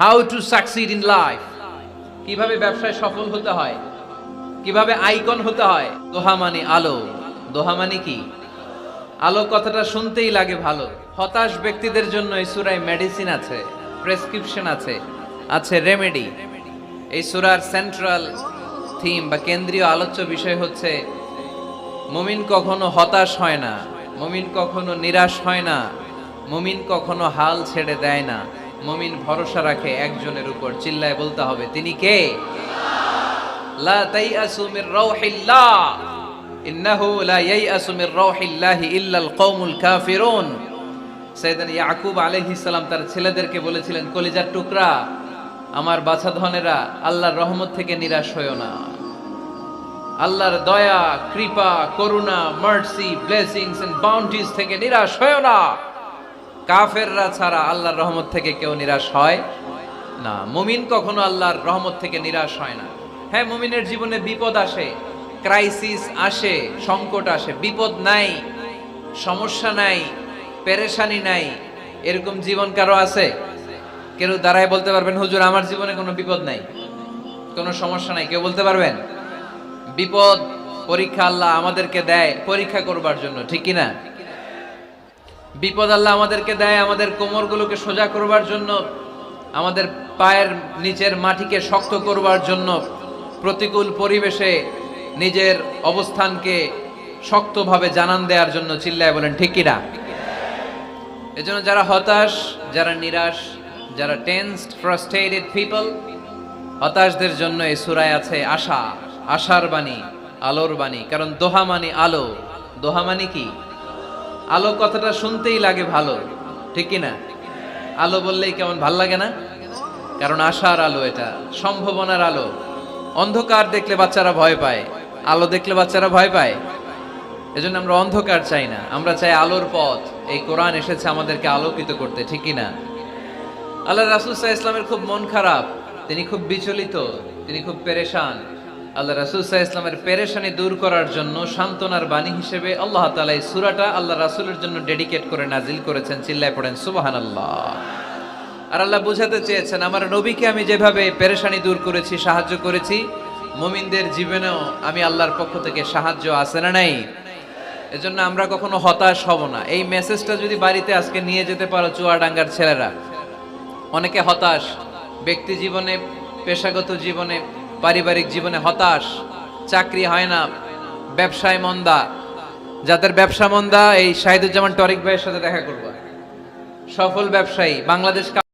How to succeed in life, কিভাবে ব্যবসায় সফল হতে হয়, কিভাবে আইকন হতে হয়। দোহা মানে আলো। দোহা মানে কি? আলো কথাটা শুনতেই লাগে ভালো। হতাশ ব্যক্তিদের জন্য এই সূরায় মেডিসিন আছে, প্রেসক্রিপশন আছে, আছে রেমেডি। এই সূরার সেন্ট্রাল থিম বা কেন্দ্রীয় আলোচ্য বিষয় হচ্ছে মুমিন কখনো হতাশ হয় না, মুমিন কখনো নিরাশ হয় না, মুমিন কখনো হাল ছেড়ে দেয় না। মুমিন ভরসা রাখে একজনের উপর। চিল্লায় বলতে হবে, তিনি কে? লা তাইয়াসু মির রাউহিল্লাহ, ইন্নাহু লা ইয়াইয়াসু মির রাউহিল্লাহি ইল্লাল কওমুল কাফিরুন। সাইয়েদনা ইয়াকুব আলাইহিস সালাম তার ছেলেদেরকে বলেছিলেন, কলিজার টুকরা, আমার বাছাধনেরা, আল্লাহর রহমত থেকে নিরাশ হয়ো না। আল্লাহর দয়া, কৃপা, করুণা, মার্সি, ব্লেসিংস এন্ড বাউন্টিজ থেকে নিরাশ হয়ো না। কাফেররা ছাড়া আল্লাহর রহমত থেকে কেউ নিরাশ হয় না। মুমিন কখনো আল্লাহর রহমত থেকে নিরাশ হয় না। হ্যাঁ, মুমিনের জীবনে বিপদ আসে, ক্রাইসিস আসে, সংকট আসে। বিপদ নাই, সমস্যা নাই, পেরেশানি নাই, এরকম জীবন কারো আছে? কেউ দাঁড়ায় বলতে পারবেন, হুজুর আমার জীবনে কোনো বিপদ নাই, কোনো সমস্যা নাই? কেউ বলতে পারবেন? বিপদ, পরীক্ষা আল্লাহ আমাদেরকে দেয় পরীক্ষা করবার জন্য, ঠিক কিনা? বিপদ আল্লাহ আমাদেরকে দেয় আমাদের কোমরগুলোকে সোজা করবার জন্য, আমাদের পায়ের নিচের মাটিকে শক্ত করবার জন্য, প্রতিকূল পরিবেশে নিজের অবস্থানকে শক্তভাবে জানান দেওয়ার জন্য। চিল্লায় বলেন ঠিক কিনা? এজন্য যারা হতাশ, যারা নিরাশ, যারা টেন্সড, ফ্রাস্ট্রেটেড পিপল, হতাশদের জন্য এই সূরায় আছে আশা, আশার বাণী, আলোর বাণী। কারণ দোহা মানে আলো। দোহা মানে কি? আলো কথাটা শুনতেই লাগে ভালো, ঠিক কিনা? আলো বললেই কেমন ভাল লাগে না? কারণ আশার আলো, এটা সম্ভাবনার আলো। অন্ধকার দেখলে বাচ্চারা ভয় পায়, আলো দেখলে বাচ্চারা ভয় পায়। এজন্য আমরা অন্ধকার চাই না, আমরা চাই আলোর পথ। এই কোরআন এসেছে আমাদেরকে আলোকিত করতে, ঠিক কিনা? আল্লাহ রাসূল সাল্লাল্লাহু আলাইহি ওয়াসাল্লামের খুব মন খারাপ, তিনি খুব বিচলিত, তিনি খুব পেরেশান। আল্লাহ রাসূল সাল্লাল্লাহু আলাইহি ওয়াসাল্লামের পেরেশানি দূর করার জন্য সান্ত্বনার বাণী হিসেবে আল্লাহ তাআলা এই সূরাটা আল্লাহ রাসূলের জন্য ডেডিকেট করে নাজিল করেছেন। চিল্লায় পড়েন সুবহানাল্লাহ। আর আল্লাহ বুঝাতে চেয়েছেন, আমার নবীকে আমি যেভাবে পেরেশানি দূর করেছি, সাহায্য করেছি, মুমিনদের জীবনেও আমি আল্লাহর পক্ষ থেকে সাহায্য আছে না নাই? এজন্য আমরা কখনো হতাশ হব না। এই মেসেজটা যদি বাড়িতে আজকে নিয়ে যেতে পারো, চুয়াডাঙ্গার ছেলেরা, অনেকে হতাশ, ব্যক্তি জীবনে, পেশাগত জীবনে, পারিবারিক জীবনে হতাশ, চাকরি হয় না, ব্যবসায় মন্দা। যাদের ব্যবসা মন্দা, এই শাহিদুজ্জামান টরিক ভাইয়ের সাথে দেখা করবা, সফল ব্যবসায়ী, বাংলাদেশ